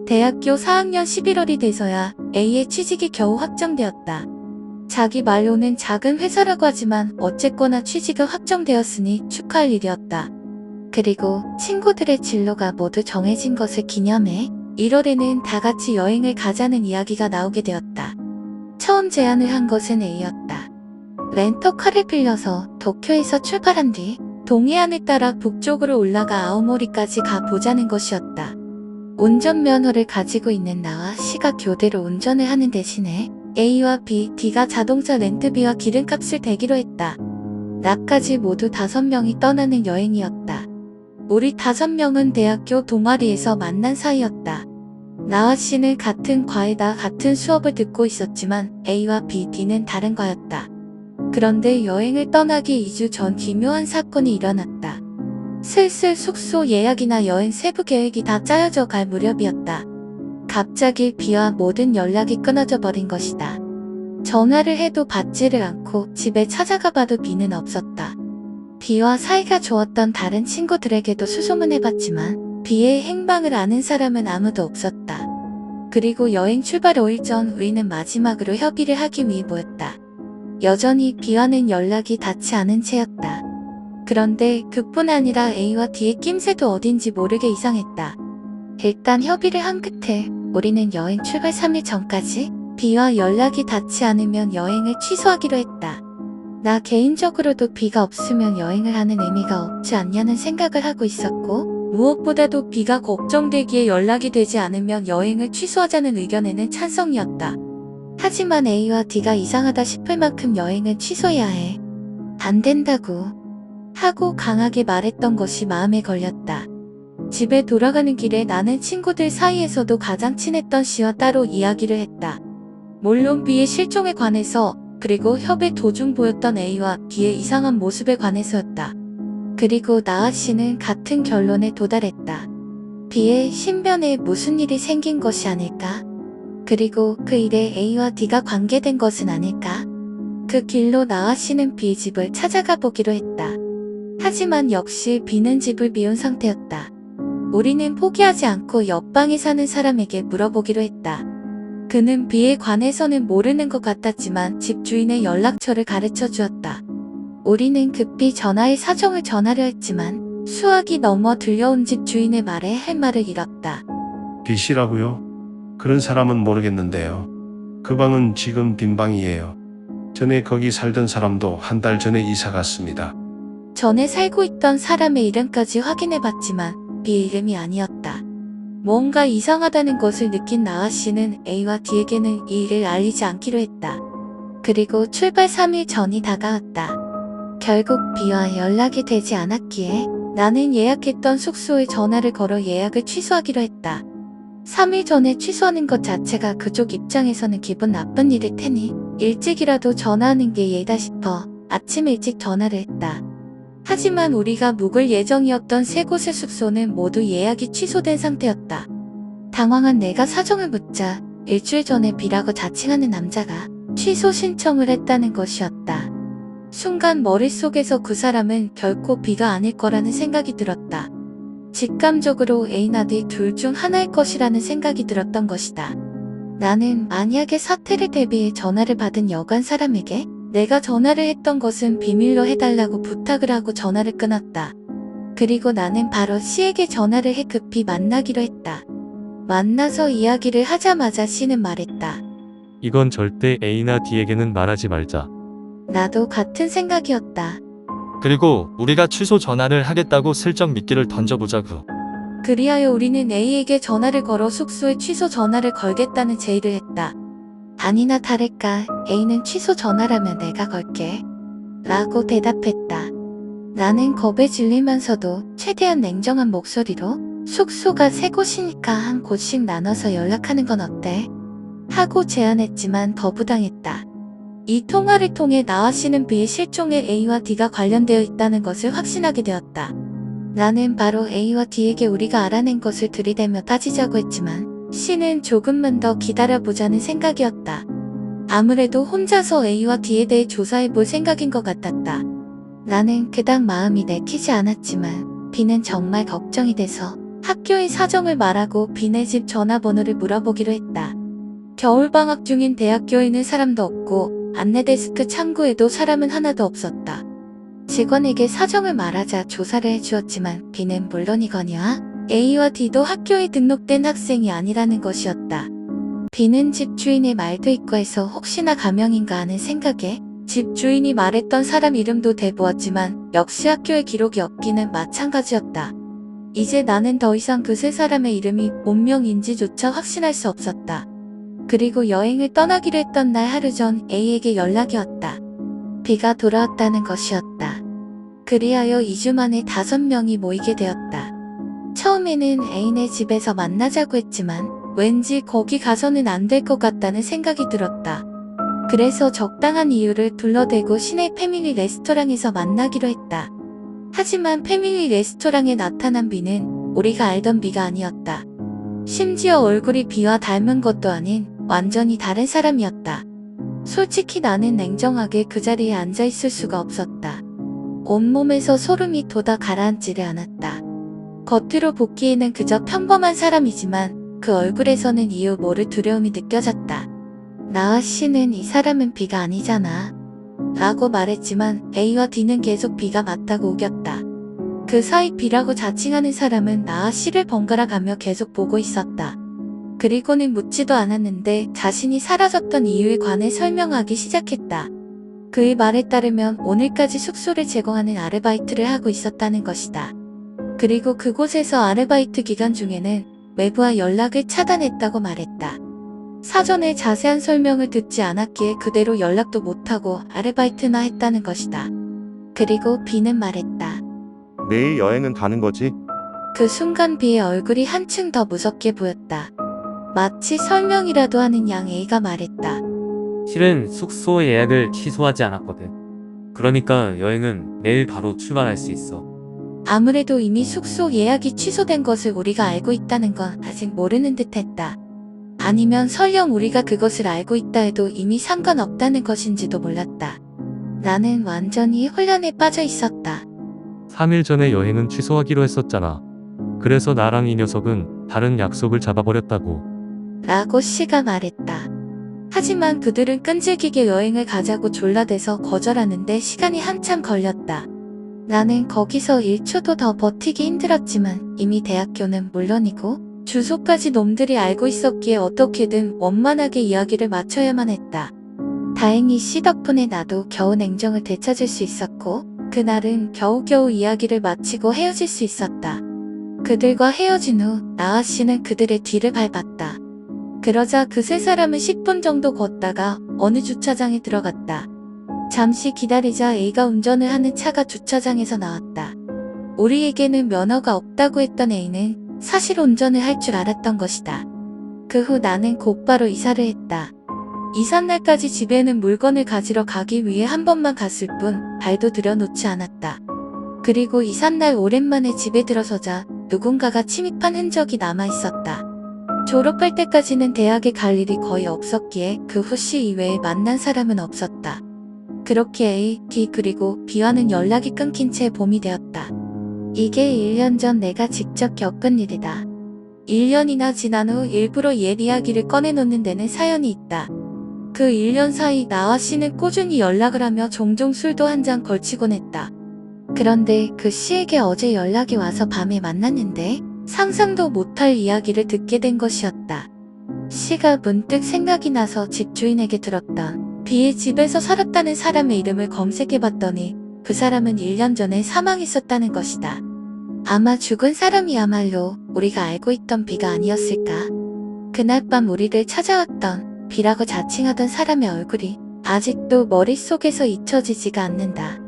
대학교 4학년 11월이 돼서야 A의 취직이 겨우 확정되었다. 자기 말로는 작은 회사라고 하지만 어쨌거나 취직은 확정되었으니 축하할 일이었다. 그리고 친구들의 진로가 모두 정해진 것을 기념해 1월에는 다 같이 여행을 가자는 이야기가 나오게 되었다. 처음 제안을 한 것은 A였다. 렌터카를 빌려서 도쿄에서 출발한 뒤 동해안을 따라 북쪽으로 올라가 아오모리까지 가보자는 것이었다. 운전면허를 가지고 있는 나와 C가 교대로 운전을 하는 대신에 A와 B, D가 자동차 렌트비와 기름값을 대기로 했다. 나까지 모두 5명이 떠나는 여행이었다. 우리 5명은 대학교 동아리에서 만난 사이였다. 나와 C는 같은 과에다 같은 수업을 듣고 있었지만 A와 B, D는 다른 과였다. 그런데 여행을 떠나기 2주 전 기묘한 사건이 일어났다. 슬슬 숙소 예약이나 여행 세부 계획이 다 짜여져 갈 무렵이었다. 갑자기 B와 모든 연락이 끊어져 버린 것이다. 전화를 해도 받지를 않고 집에 찾아가 봐도 B는 없었다. B와 사이가 좋았던 다른 친구들에게도 수소문해봤지만 B의 행방을 아는 사람은 아무도 없었다. 그리고 여행 출발 5일 전 우리는 마지막으로 협의를 하기 위해 모였다. 여전히 B와는 연락이 닿지 않은 채였다. 그런데 그뿐 아니라 A와 D의 낌새도 어딘지 모르게 이상했다. 일단 협의를 한 끝에 우리는 여행 출발 3일 전까지 B와 연락이 닿지 않으면 여행을 취소하기로 했다. 나 개인적으로도 B가 없으면 여행을 하는 의미가 없지 않냐는 생각을 하고 있었고 무엇보다도 B가 걱정되기에 연락이 되지 않으면 여행을 취소하자는 의견에는 찬성이었다. 하지만 A와 D가 이상하다 싶을 만큼 여행을 취소해야 해. 안 된다고 하고 강하게 말했던 것이 마음에 걸렸다. 집에 돌아가는 길에 나는 친구들 사이에서도 가장 친했던 C와 따로 이야기를 했다. 물론 B의 실종에 관해서 그리고 협의 도중 보였던 A와 D의 이상한 모습에 관해서였다. 그리고 나와 C는 같은 결론에 도달했다. B의 신변에 무슨 일이 생긴 것이 아닐까? 그리고 그 일에 A와 D가 관계된 것은 아닐까? 그 길로 나와 C는 B 집을 찾아가 보기로 했다. 하지만 역시 B는 집을 비운 상태였다. 우리는 포기하지 않고 옆방에 사는 사람에게 물어보기로 했다. 그는 B에 관해서는 모르는 것 같았지만 집 주인의 연락처를 가르쳐 주었다. 우리는 급히 전화해 사정을 전하려 했지만 수화기 넘어 들려온 집 주인의 말에 할 말을 잃었다. B씨라고요? 그런 사람은 모르겠는데요. 그 방은 지금 빈 방이에요. 전에 거기 살던 사람도 한 달 전에 이사 갔습니다. 전에 살고 있던 사람의 이름까지 확인해봤지만 B 이름이 아니었다. 뭔가 이상하다는 것을 느낀 나와 C는 A와 D에게는 이 일을 알리지 않기로 했다. 그리고 출발 3일 전이 다가왔다. 결국 B와 연락이 되지 않았기에 나는 예약했던 숙소에 전화를 걸어 예약을 취소하기로 했다. 3일 전에 취소하는 것 자체가 그쪽 입장에서는 기분 나쁜 일일 테니 일찍이라도 전화하는 게 예다 싶어 아침 일찍 전화를 했다. 하지만 우리가 묵을 예정이었던 3곳의 숙소는 모두 예약이 취소된 상태였다. 당황한 내가 사정을 묻자 일주일 전에 B라고 자칭하는 남자가 취소 신청을 했다는 것이었다. 순간 머릿속에서 그 사람은 결코 B가 아닐 거라는 생각이 들었다. 직감적으로 A나 D 둘 중 하나일 것이라는 생각이 들었던 것이다. 나는 만약에 사태를 대비해 전화를 받은 여관 사람에게 내가 전화를 했던 것은 비밀로 해달라고 부탁을 하고 전화를 끊었다. 그리고 나는 바로 C에게 전화를 해 급히 만나기로 했다. 만나서 이야기를 하자마자 C는 말했다. 이건 절대 A나 D에게는 말하지 말자. 나도 같은 생각이었다. 그리고 우리가 취소 전화를 하겠다고 슬쩍 미끼를 던져보자구. 그리하여 우리는 A에게 전화를 걸어 숙소에 취소 전화를 걸겠다는 제의를 했다. 아니나 다를까 A는 취소 전화라면 내가 걸게 라고 대답했다. 나는 겁에 질리면서도 최대한 냉정한 목소리로 숙소가 3곳이니까 한 곳씩 나눠서 연락하는 건 어때? 하고 제안했지만 거부당했다. 이 통화를 통해 나와 C는 B의 실종에 A와 D가 관련되어 있다는 것을 확신하게 되었다. 나는 바로 A와 D에게 우리가 알아낸 것을 들이대며 따지자고 했지만 C는 조금만 더 기다려보자는 생각이었다. 아무래도 혼자서 A와 D에 대해 조사해볼 생각인 것 같았다. 나는 그닥 마음이 내키지 않았지만 B는 정말 걱정이 돼서 학교의 사정을 말하고 B네 집 전화번호를 물어보기로 했다. 겨울방학 중인 대학교에는 사람도 없고 안내데스크 창구에도 사람은 하나도 없었다. 직원에게 사정을 말하자 조사를 해주었지만 B는 물론이거니와 A와 D도 학교에 등록된 학생이 아니라는 것이었다. B는 집주인의 말도 있고 해서 혹시나 가명인가 하는 생각에 집주인이 말했던 사람 이름도 대보았지만 역시 학교에 기록이 없기는 마찬가지였다. 이제 나는 더 이상 그 세 사람의 이름이 본명인지조차 확신할 수 없었다. 그리고 여행을 떠나기로 했던 날 하루 전 A에게 연락이 왔다. B가 돌아왔다는 것이었다. 그리하여 2주 만에 5명이 모이게 되었다. 처음에는 A네 집에서 만나자고 했지만 왠지 거기 가서는 안 될 것 같다는 생각이 들었다. 그래서 적당한 이유를 둘러대고 시내 패밀리 레스토랑에서 만나기로 했다. 하지만 패밀리 레스토랑에 나타난 B는 우리가 알던 B가 아니었다. 심지어 얼굴이 B와 닮은 것도 아닌 완전히 다른 사람이었다. 솔직히 나는 냉정하게 그 자리에 앉아 있을 수가 없었다. 온몸에서 소름이 돋아 가라앉지를 않았다. 겉으로 보기에는 그저 평범한 사람이지만 그 얼굴에서는 이유 모를 두려움이 느껴졌다. 나아 씨는 이 사람은 B가 아니잖아 라고 말했지만 A와 D는 계속 B가 맞다고 우겼다. 그 사이 B라고 자칭하는 사람은 나아 씨를 번갈아 가며 계속 보고 있었다. 그리고는 묻지도 않았는데 자신이 사라졌던 이유에 관해 설명하기 시작했다. 그의 말에 따르면 오늘까지 숙소를 제공하는 아르바이트를 하고 있었다는 것이다. 그리고 그곳에서 아르바이트 기간 중에는 외부와 연락을 차단했다고 말했다. 사전에 자세한 설명을 듣지 않았기에 그대로 연락도 못하고 아르바이트나 했다는 것이다. 그리고 B는 말했다. 내일 여행은 가는 거지? 그 순간 B의 얼굴이 한층 더 무섭게 보였다. 마치 설명이라도 하는 양 A가 말했다. 실은 숙소 예약을 취소하지 않았거든. 그러니까 여행은 내일 바로 출발할 수 있어. 아무래도 이미 숙소 예약이 취소된 것을 우리가 알고 있다는 건 아직 모르는 듯 했다. 아니면 설령 우리가 그것을 알고 있다 해도 이미 상관없다는 것인지도 몰랐다. 나는 완전히 혼란에 빠져 있었다. 3일 전에 여행은 취소하기로 했었잖아. 그래서 나랑 이 녀석은 다른 약속을 잡아버렸다고. 라고 씨가 말했다. 하지만 그들은 끈질기게 여행을 가자고 졸라대서 거절하는데 시간이 한참 걸렸다. 나는 거기서 1초도 더 버티기 힘들었지만 이미 대학교는 물론이고 주소까지 놈들이 알고 있었기에 어떻게든 원만하게 이야기를 맞춰야만 했다. 다행히 씨 덕분에 나도 겨우 냉정을 되찾을 수 있었고 그날은 겨우겨우 이야기를 마치고 헤어질 수 있었다. 그들과 헤어진 후 나아 씨는 그들의 뒤를 밟았다. 그러자 그 세 사람은 10분 정도 걷다가 어느 주차장에 들어갔다. 잠시 기다리자 A가 운전을 하는 차가 주차장에서 나왔다. 우리에게는 면허가 없다고 했던 A는 사실 운전을 할 줄 알았던 것이다. 그 후 나는 곧바로 이사를 했다. 이삿날까지 집에는 물건을 가지러 가기 위해 한 번만 갔을 뿐 발도 들여놓지 않았다. 그리고 이삿날 오랜만에 집에 들어서자 누군가가 침입한 흔적이 남아있었다. 졸업할 때까지는 대학에 갈 일이 거의 없었기에 그 후 씨 이외에 만난 사람은 없었다. 그렇게 A, D 그리고 B와는 연락이 끊긴 채 봄이 되었다. 이게 1년 전 내가 직접 겪은 일이다. 1년이나 지난 후 일부러 옛 이야기를 꺼내놓는 데는 사연이 있다. 그 1년 사이 나와 씨는 꾸준히 연락을 하며 종종 술도 한 잔 걸치곤 했다. 그런데 그 씨에게 어제 연락이 와서 밤에 만났는데 상상도 못할 이야기를 듣게 된 것이었다. 씨가 문득 생각이 나서 집주인에게 들었던 B의 집에서 살았다는 사람의 이름을 검색해봤더니 그 사람은 1년 전에 사망했었다는 것이다. 아마 죽은 사람이야말로 우리가 알고 있던 B가 아니었을까? 그날 밤 우리를 찾아왔던 B라고 자칭하던 사람의 얼굴이 아직도 머릿속에서 잊혀지지가 않는다.